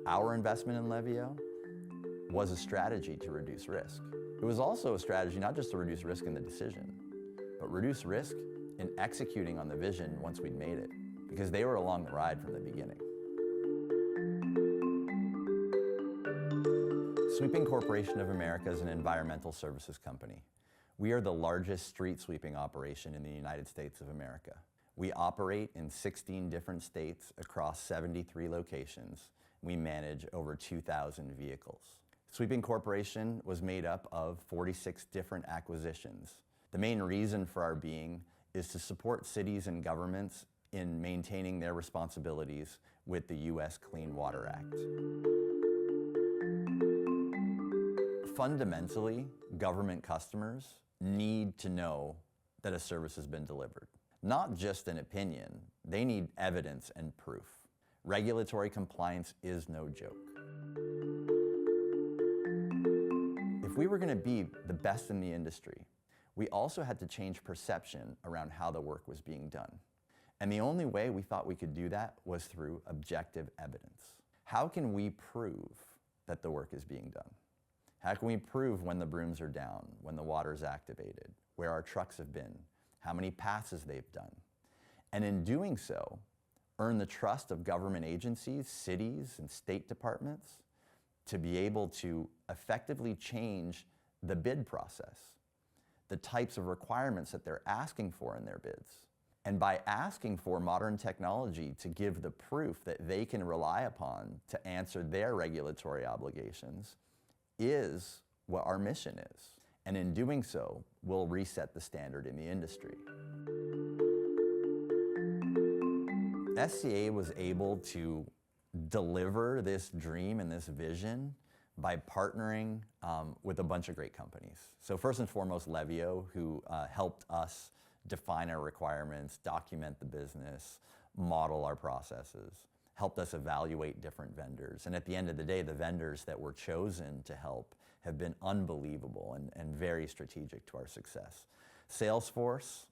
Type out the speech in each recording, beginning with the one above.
Our investment in Levio was a strategy to reduce risk. It was also a strategy not just to reduce risk in the decision, but reduce risk in executing on the vision once we'd made it, because they were along the ride from the beginning. Sweeping Corporation of America is an environmental services company. We are the largest street sweeping operation in the United States of America. We operate in 16 different states across 73 locations. We manage over 2,000 vehicles. Sweeping Corporation was made up of 46 different acquisitions. The main reason for our being is to support cities and governments in maintaining their responsibilities with the U.S. Clean Water Act. Fundamentally, government customers need to know that a service has been delivered. Not just an opinion, they need evidence and proof. Regulatory compliance is no joke. If we were going to be the best in the industry, we also had to change perception around how the work was being done. And the only way we thought we could do that was through objective evidence. How can we prove that the work is being done? How can we prove when the brooms are down, when the water's activated, where our trucks have been, how many passes they've done? And in doing so, earn the trust of government agencies, cities, and state departments to be able to effectively change the bid process, the types of requirements that they're asking for in their bids. And by asking for modern technology to give the proof that they can rely upon to answer their regulatory obligations is what our mission is. And in doing so, we'll reset the standard in the industry. SCA was able to deliver this dream and this vision by partnering with a bunch of great companies. So first and foremost, Levio, who helped us define our requirements, document the business, model our processes, helped us evaluate different vendors. And at the end of the day, the vendors that were chosen to help have been unbelievable and very strategic to our success. Salesforce,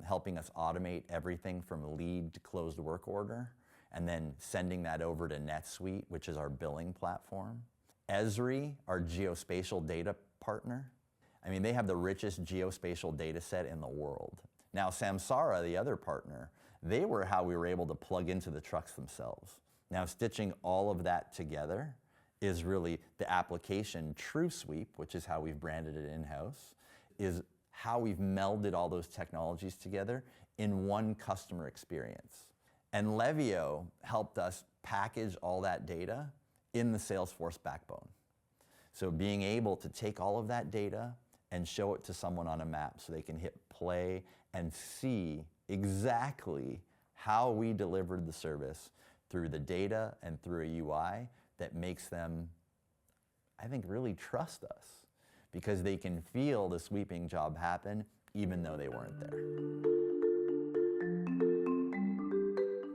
helping us automate everything from lead to closed work order, and then sending that over to NetSuite, which is our billing platform. Esri, our geospatial data partner. I mean, they have the richest geospatial data set in the world. Now, Samsara, the other partner, they were how we were able to plug into the trucks themselves. Now, stitching all of that together is really the application TrueSweep, which is how we've branded it in-house, is how we've melded all those technologies together in one customer experience. And Levio helped us package all that data in the Salesforce backbone. So being able to take all of that data and show it to someone on a map so they can hit play and see exactly how we delivered the service through the data and through a UI that makes them, I think, really trust us, because they can feel the sweeping job happen even though they weren't there.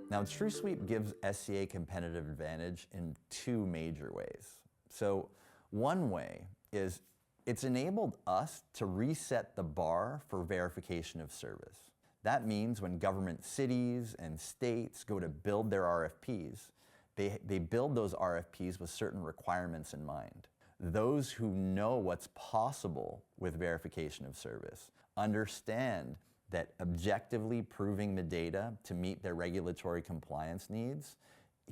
Now, TrueSweep gives SCA competitive advantage in two major ways. So one way is it's enabled us to reset the bar for verification of service. That means when government cities and states go to build their RFPs, they build those RFPs with certain requirements in mind. Those who know what's possible with verification of service understand that objectively proving the data to meet their regulatory compliance needs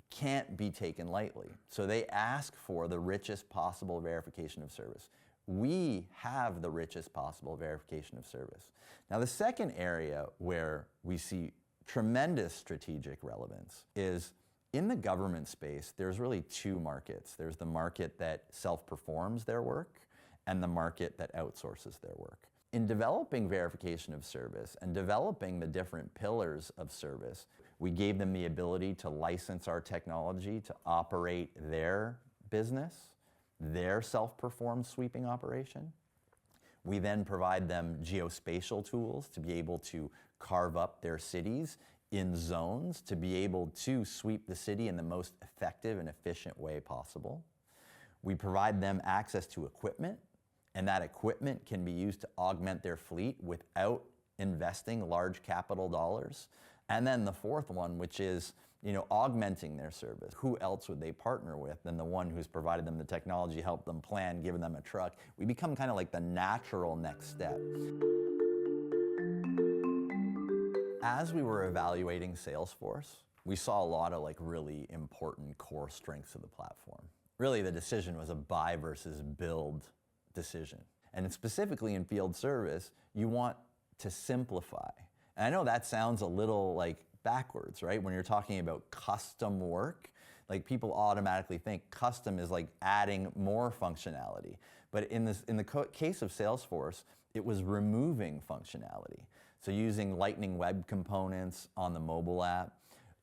can't be taken lightly. So they ask for the richest possible verification of service. We have the richest possible verification of service. Now, the second area where we see tremendous strategic relevance is in the government space. There's really two markets. There's the market that self-performs their work and the market that outsources their work. In developing verification of service and developing the different pillars of service, we gave them the ability to license our technology to operate their business, their self-performed sweeping operation. We then provide them geospatial tools to be able to carve up their cities in zones to be able to sweep the city in the most effective and efficient way possible. We provide them access to equipment, and that equipment can be used to augment their fleet without investing large capital dollars. And then the fourth one, which is, augmenting their service. Who else would they partner with than the one who's provided them the technology, helped them plan, given them a truck? We become kind of like the natural next step. As we were evaluating Salesforce, we saw a lot of really important core strengths of the platform. Really, the decision was a buy versus build decision. And specifically in field service, you want to simplify. And I know that sounds a little backwards, right? When you're talking about custom work, people automatically think custom is adding more functionality. But in the case of Salesforce, it was removing functionality. So using Lightning Web Components on the mobile app,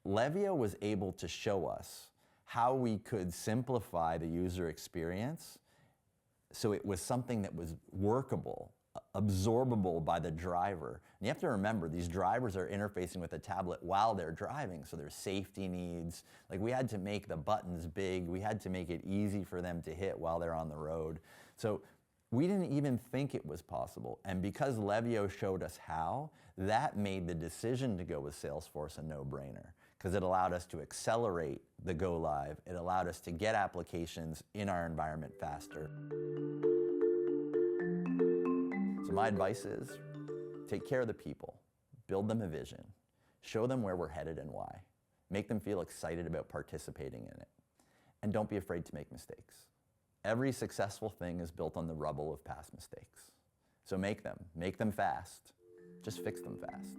Levio was able to show us how we could simplify the user experience so it was something that was workable, absorbable by the driver. And you have to remember, these drivers are interfacing with a tablet while they're driving, so there's safety needs. We had to make the buttons big, we had to make it easy for them to hit while they're on the road. So we didn't even think it was possible. And because Levio showed us how, that made the decision to go with Salesforce a no-brainer, because it allowed us to accelerate the go live. It allowed us to get applications in our environment faster. So my advice is, take care of the people, build them a vision, show them where we're headed and why, make them feel excited about participating in it, and don't be afraid to make mistakes. Every successful thing is built on the rubble of past mistakes. So make them fast, just fix them fast.